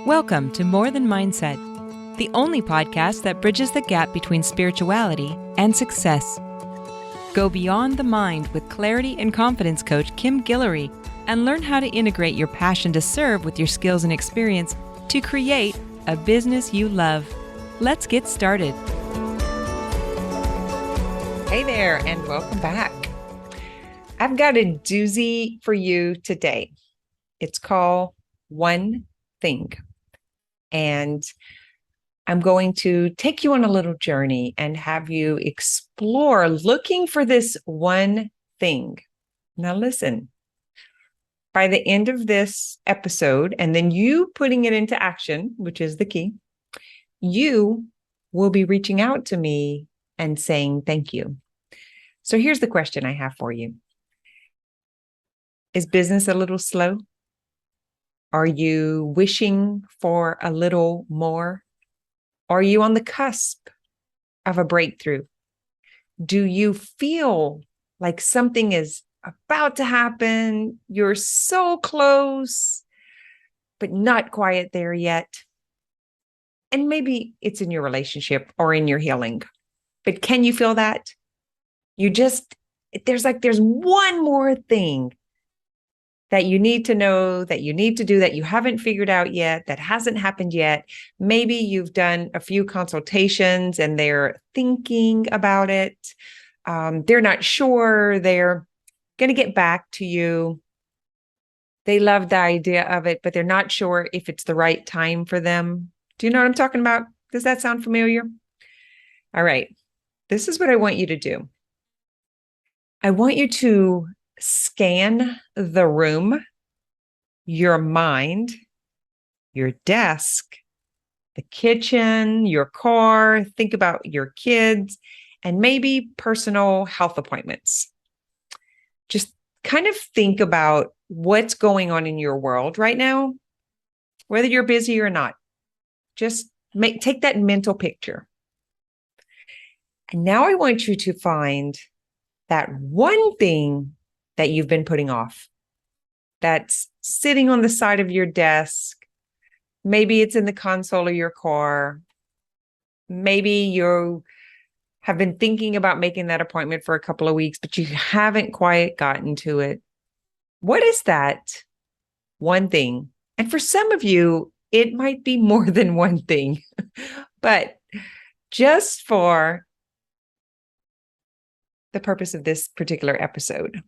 Welcome to More Than Mindset, the only podcast that bridges the gap between spirituality and success. Go beyond the mind with clarity and confidence coach Kim Guillory and learn how to integrate your passion to serve with your skills and experience to create a business you love. Let's get started. Hey there, and welcome back. I've got a doozy for you today. It's called One Thing. And I'm going to take you on a little journey and have you explore looking for this one thing. Now listen, by the end of this episode, and then you putting it into action, which is the key, you will be reaching out to me and saying thank you. So here's the question I have for you. Is business a little slow? Are you wishing for a little more? Are you on the cusp of a breakthrough? Do you feel like something is about to happen? You're so close, but not quite there yet. And maybe it's in your relationship or in your healing. But can you feel that? There's one more thing that you need to know, that you need to do, that you haven't figured out yet, that hasn't happened yet. Maybe you've done a few consultations and they're thinking about it. They're not sure. They're going to get back to you. They love the idea of it, but they're not sure if it's the right time for them. Do you know what I'm talking about? Does that sound familiar? All right. This is what I want you to do. I want you to scan the room, your mind, your desk, the kitchen, your car. Think about your kids and maybe personal health appointments. Just kind of think about what's going on in your world right now, whether you're busy or not. Just take that mental picture. And now I want you to find that one thing that you've been putting off, that's sitting on the side of your desk. Maybe it's in the console of your car. Maybe you have been thinking about making that appointment for a couple of weeks, but you haven't quite gotten to it. What is that one thing? And for some of you, it might be more than one thing, but just for the purpose of this particular episode,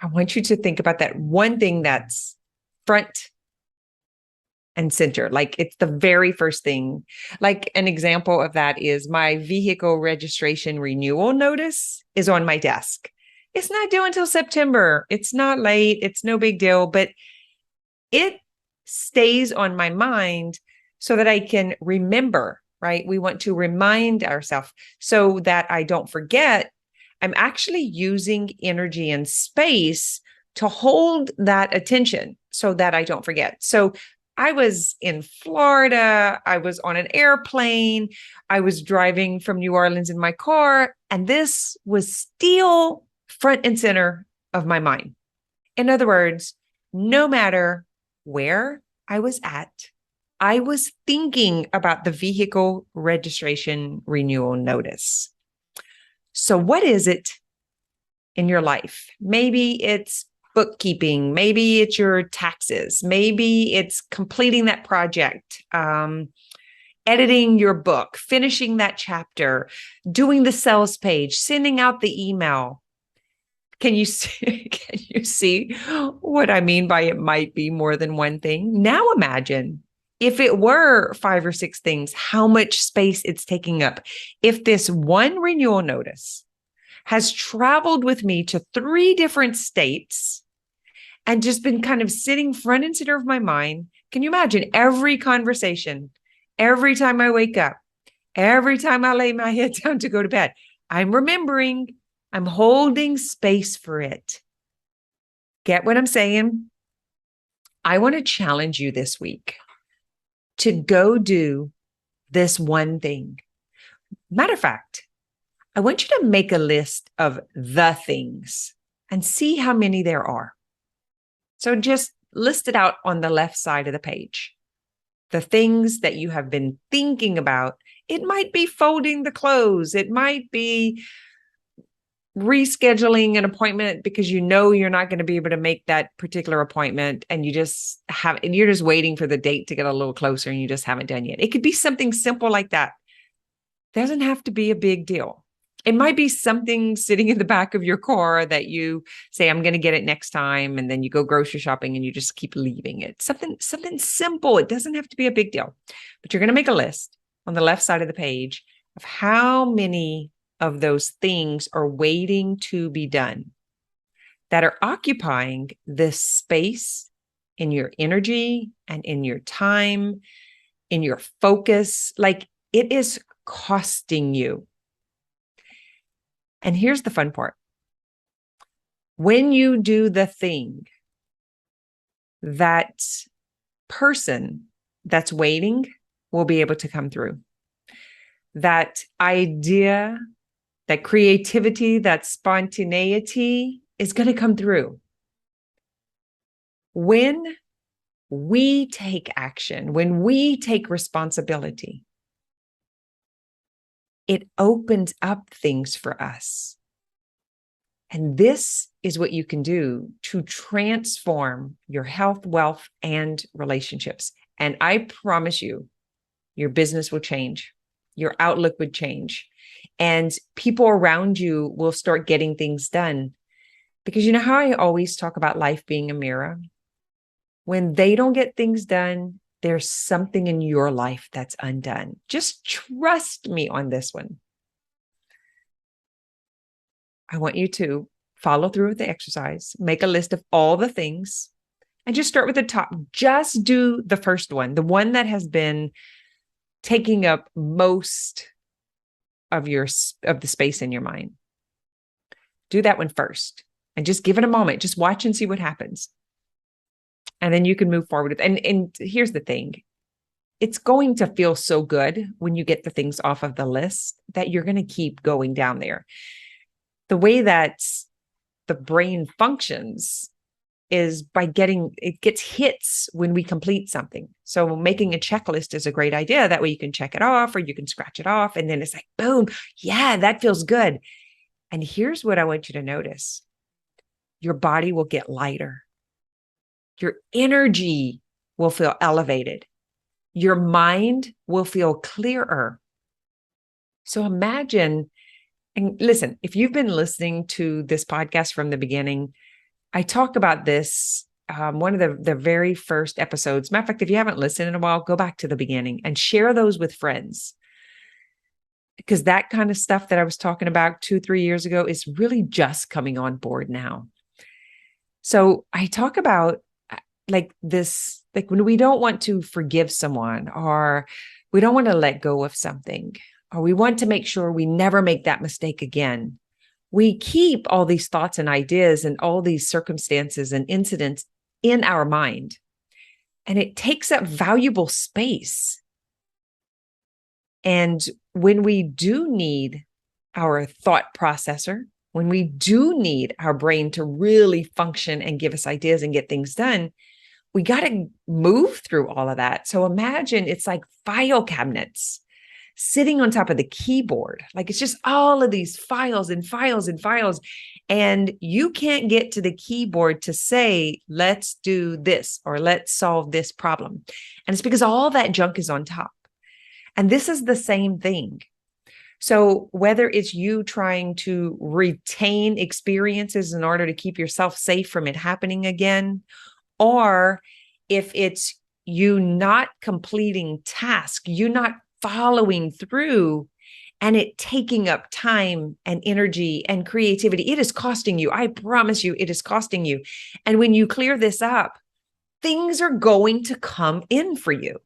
I want you to think about that one thing that's front and center. Like it's the very first thing. Like an example of that is my vehicle registration renewal notice is on my desk. It's not due until September. It's not late. It's no big deal, but it stays on my mind so that I can remember, right? We want to remind ourselves so that I don't forget. I'm actually using energy and space to hold that attention so that I don't forget. So I was in Florida. I was on an airplane. I was driving from New Orleans in my car, and this was still front and center of my mind. In other words, no matter where I was at, I was thinking about the vehicle registration renewal notice. So what is it in your life? Maybe it's bookkeeping. Maybe it's your taxes. Maybe it's completing that project, editing your book, finishing that chapter, doing the sales page, sending out the email. Can you see what I mean by it might be more than one thing? Now imagine if it were 5 or 6 things, how much space it's taking up. If this one renewal notice has traveled with me to 3 different states and just been kind of sitting front and center of my mind, can you imagine every conversation, every time I wake up, every time I lay my head down to go to bed, I'm remembering, I'm holding space for it. Get what I'm saying? I want to challenge you this week to go do this one thing. Matter of fact, I want you to make a list of the things and see how many there are. So just list it out on the left side of the page. The things that you have been thinking about. It might be folding the clothes. It might be rescheduling an appointment because you know you're not going to be able to make that particular appointment, and you're just waiting for the date to get a little closer and you just haven't done yet. It could be something simple like that. Doesn't have to be a big deal. It might be something sitting in the back of your car that you say, I'm going to get it next time. And then you go grocery shopping and you just keep leaving it. Something simple. It doesn't have to be a big deal, but you're going to make a list on the left side of the page of how many of those things are waiting to be done that are occupying this space in your energy and in your time, in your focus. Like, it is costing you. And here's the fun part. When you do the thing, that person that's waiting will be able to come through. That idea, that creativity, that spontaneity is going to come through. When we take action, when we take responsibility, it opens up things for us. And this is what you can do to transform your health, wealth, and relationships. And I promise you, your business will change. Your outlook would change. And people around you will start getting things done. Because you know how I always talk about life being a mirror? When they don't get things done, there's something in your life that's undone. Just trust me on this one. I want you to follow through with the exercise, make a list of all the things, and just start with the top. Just do the first one, the one that has been taking up most of the space in your mind. Do that one first and just give it a moment. Just watch and see what happens. And then you can move forward. And here's the thing. It's going to feel so good when you get the things off of the list that you're going to keep going down there. The way that the brain functions is by it gets hits when we complete something. So making a checklist is a great idea. That way you can check it off or you can scratch it off. And then it's like, boom, yeah, that feels good. And here's what I want you to notice. Your body will get lighter. Your energy will feel elevated. Your mind will feel clearer. So imagine, and listen, if you've been listening to this podcast from the beginning, I talk about this, one of the very first episodes. Matter of fact, if you haven't listened in a while, go back to the beginning and share those with friends. Because that kind of stuff that I was talking about 2-3 years ago is really just coming on board now. So I talk about this, when we don't want to forgive someone, or we don't want to let go of something, or we want to make sure we never make that mistake again. We keep all these thoughts and ideas and all these circumstances and incidents in our mind, and it takes up valuable space. And when we do need our thought processor, when we do need our brain to really function and give us ideas and get things done, we got to move through all of that. So imagine it's like file cabinets sitting on top of the keyboard. Like, it's just all of these files and files and files. And you can't get to the keyboard to say, let's do this or let's solve this problem. And it's because all that junk is on top. And this is the same thing. So whether it's you trying to retain experiences in order to keep yourself safe from it happening again, or if it's you not completing tasks, you not following through, and it taking up time and energy and creativity, it is costing you. I promise you, it is costing you. And when you clear this up, things are going to come in for you.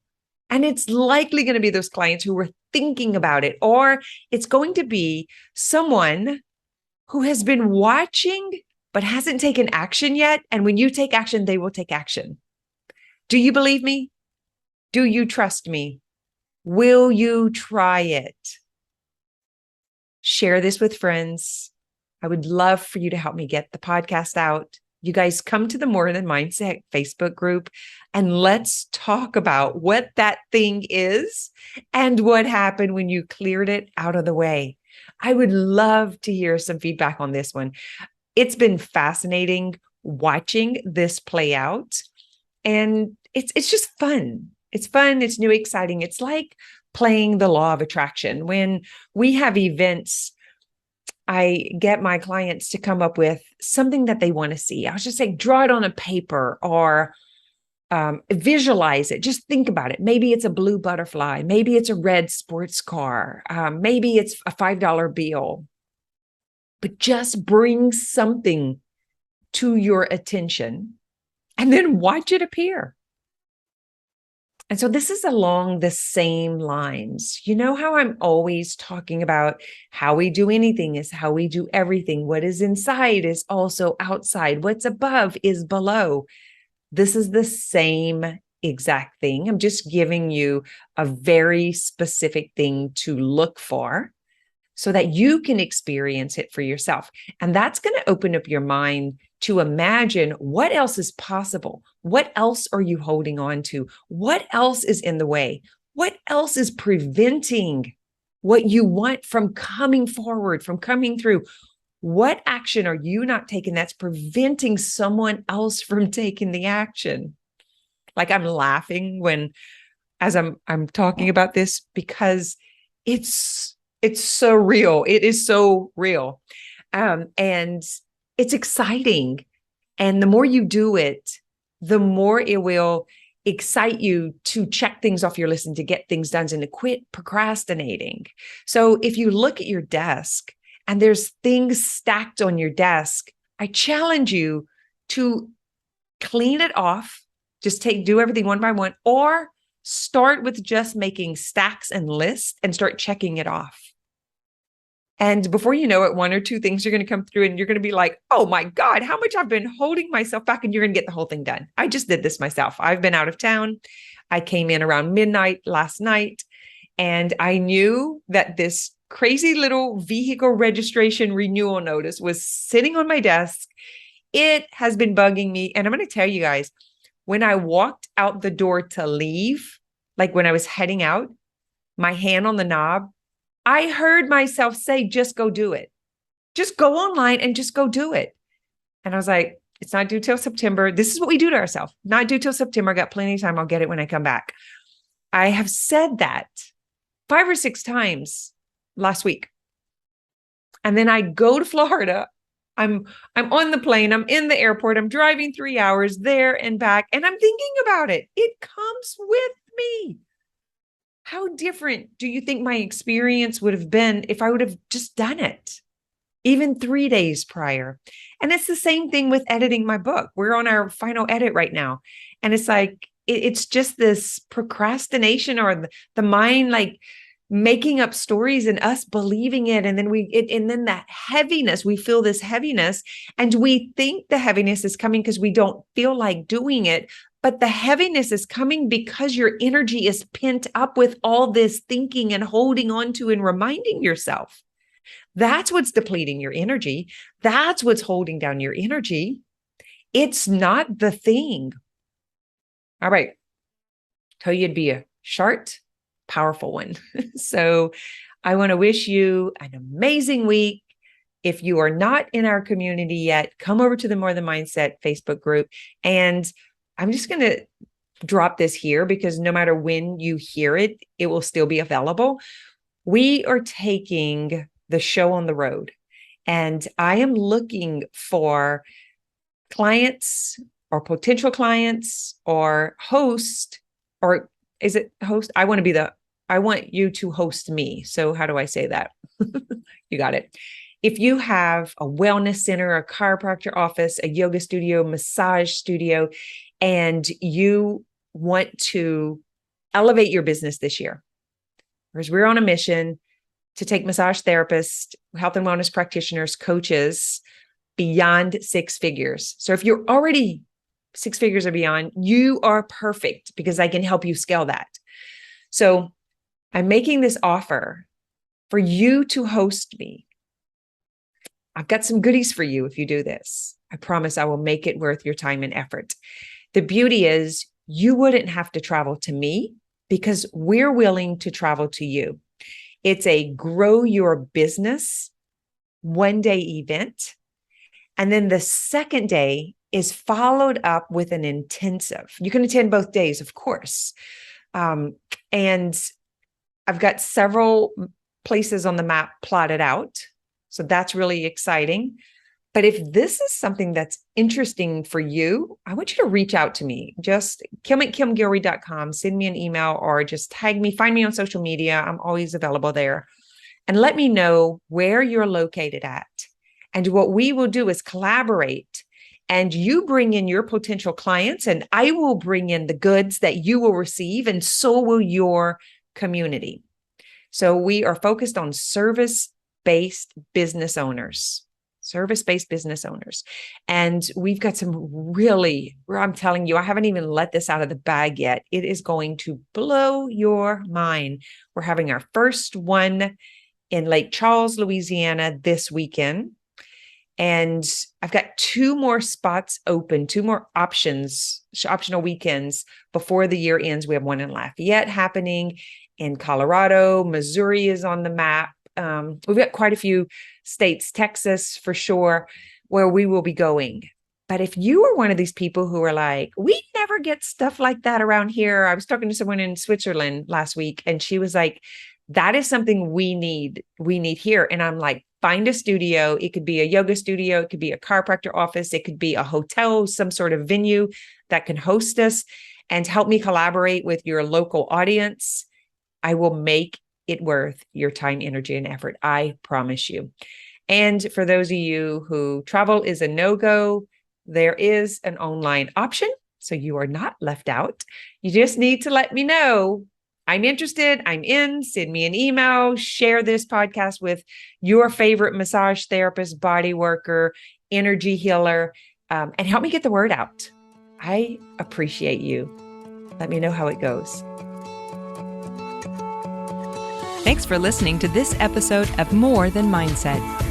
And it's likely going to be those clients who were thinking about it, or it's going to be someone who has been watching but hasn't taken action yet. And when you take action, they will take action. Do you believe me? Do you trust me? Will you try it? Share this with friends. I would love for you to help me get the podcast out. You guys come to the More Than Mindset Facebook group and let's talk about what that thing is and what happened when you cleared it out of the way. I would love to hear some feedback on this one. It's been fascinating watching this play out, and it's just fun. It's fun, it's new, exciting. It's like playing the law of attraction. When we have events, I get my clients to come up with something that they want to see. I was just saying, draw it on a paper or visualize it. Just think about it. Maybe it's a blue butterfly. Maybe it's a red sports car. Maybe it's a $5 bill. But just bring something to your attention and then watch it appear. And so this is along the same lines. You know how I'm always talking about how we do anything is how we do everything. What is inside is also outside. What's above is below. This is the same exact thing. I'm just giving you a very specific thing to look for so that you can experience it for yourself. And that's going to open up your mind to imagine what else is possible. What else are you holding on to? What else is in the way? What else is preventing what you want from coming forward, from coming through? What action are you not taking that's preventing someone else from taking the action? Like, I'm laughing as I'm talking about this because it's so real. It is so real. And it's exciting. And the more you do it, the more it will excite you to check things off your list and to get things done and to quit procrastinating. So if you look at your desk and there's things stacked on your desk, I challenge you to clean it off. Just do everything one by one, or start with just making stacks and lists and start checking it off. And before you know it, one or two things are going to come through and you're going to be like, oh my God, how much I've been holding myself back, and you're going to get the whole thing done. I just did this myself. I've been out of town. I came in around midnight last night, and I knew that this crazy little vehicle registration renewal notice was sitting on my desk. It has been bugging me. And I'm going to tell you guys, when I walked out the door to leave, like when I was heading out, my hand on the knob, I heard myself say, just go do it. Just go online and just go do it. And I was like, it's not due till September. This is what we do to ourselves. Not due till September. I got plenty of time. I'll get it when I come back. I have said that 5 or 6 times last week. And then I go to Florida. I'm on the plane. I'm in the airport. I'm driving 3 hours there and back. And I'm thinking about it. It comes with me. How different do you think my experience would have been if I would have just done it, even 3 days prior? And it's the same thing with editing my book. We're on our final edit right now. And it's like, it's just this procrastination, or the mind like making up stories and us believing it. And then and then that heaviness, we feel this heaviness, and we think the heaviness is coming because we don't feel like doing it. But the heaviness is coming because your energy is pent up with all this thinking and holding on to and reminding yourself. That's what's depleting your energy. That's what's holding down your energy. It's not the thing. All right. Tell you it'd be a short, powerful one. So I want to wish you an amazing week. If you are not in our community yet, come over to the More Than Mindset Facebook group. And I'm just going to drop this here because no matter when you hear it, it will still be available. We are taking the show on the road, and I am looking for clients or potential clients or host, or is it host? I want you to host me. So how do I say that? You got it. If you have a wellness center, a chiropractor office, a yoga studio, massage studio, and you want to elevate your business this year, because we're on a mission to take massage therapists, health and wellness practitioners, coaches beyond 6 figures. So if you're already 6 figures or beyond, you are perfect because I can help you scale that. So I'm making this offer for you to host me. I've got some goodies for you if you do this. I promise I will make it worth your time and effort. The beauty is you wouldn't have to travel to me because we're willing to travel to you. It's a grow your business one-day event. And then the second day is followed up with an intensive. You can attend both days, of course. And I've got several places on the map plotted out. So that's really exciting. But if this is something that's interesting for you, I want you to reach out to me. Just kim@kimguillory.com, send me an email or just tag me, find me on social media. I'm always available there. And let me know where you're located at. And what we will do is collaborate, and you bring in your potential clients and I will bring in the goods that you will receive, and so will your community. So we are focused on service-based business owners. And we've got some really, I'm telling you, I haven't even let this out of the bag yet. It is going to blow your mind. We're having our first one in Lake Charles, Louisiana this weekend. And I've got 2 more spots open, 2 more optional weekends before the year ends. We have one in Lafayette happening, in Colorado. Missouri is on the map. We've got quite a few states, Texas for sure, where we will be going. But if you are one of these people who are like, we never get stuff like that around here. I was talking to someone in Switzerland last week, and she was like, that is something we need here. And I'm like, find a studio. It could be a yoga studio. It could be a chiropractor office. It could be a hotel, some sort of venue that can host us, and help me collaborate with your local audience. I will make it worth your time, energy, and effort. I promise you. And for those of you who travel is a no-go, there is an online option. So you are not left out. You just need to let me know. I'm interested. I'm in. Send me an email. Share this podcast with your favorite massage therapist, body worker, energy healer, and help me get the word out. I appreciate you. Let me know how it goes. Thanks for listening to this episode of More Than Mindset.